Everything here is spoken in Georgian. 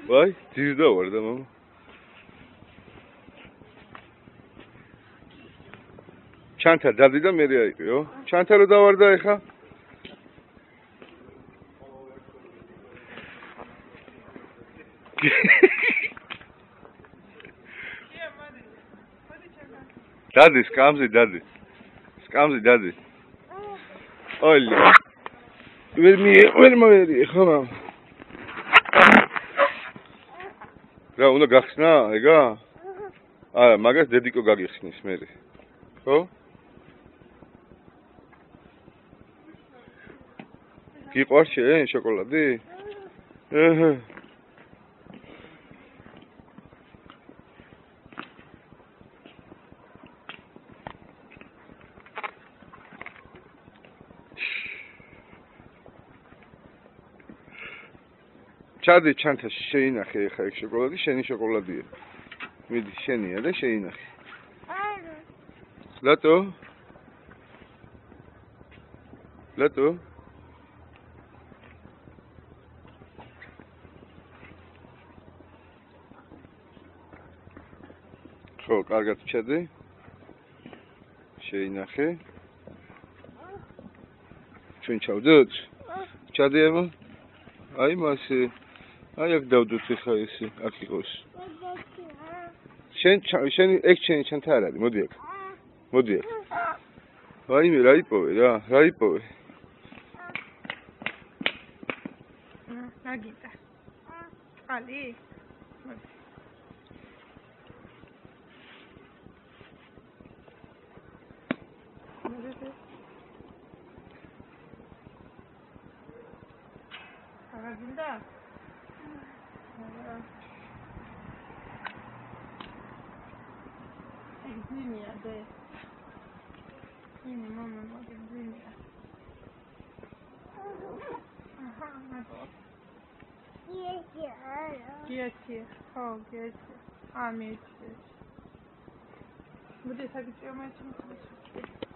ვაი, ძირდა ვარ და მამა. ჩანთა დადი და მე აიყიო. ჩანთა რო დავარდა ეხა. დადი, სკამზე დადი. სკამზე დადი. ოლი. ვერ მოვერი ხო მამა. რა უნდა გახსნა ეგა? არა, მაგას დედიკო გაგიხსნის მე. ხო? გიყვარს შენ შოკოლადი? აჰა. ჩადი ჩანთაში შეინახე ეხა ეგ შოკოლადი, შენი შოკოლადია. მიდი შენია და შეინახე. ლატო? ლატო? ხო, კარგად ჩადი. შეინახე. ჩვენ ჩავდოთ? ჩადი აბა. აი მასე. აი აქ დავდოთ ხა ესე, აქ იყოს. შენ ეგ შენი ჩანთა არ არის, მოდი აქ. მოდი აქ. ვაიმე რა იპოვე რა, რა იპოვე? ნაგიტა. ალი? აგინდა? Egzimia de. Yine mama bak egzimia. Aha, bak. Geçti. Ha, geçti. Ahmet. Bu da takip etmeye çalışıyor.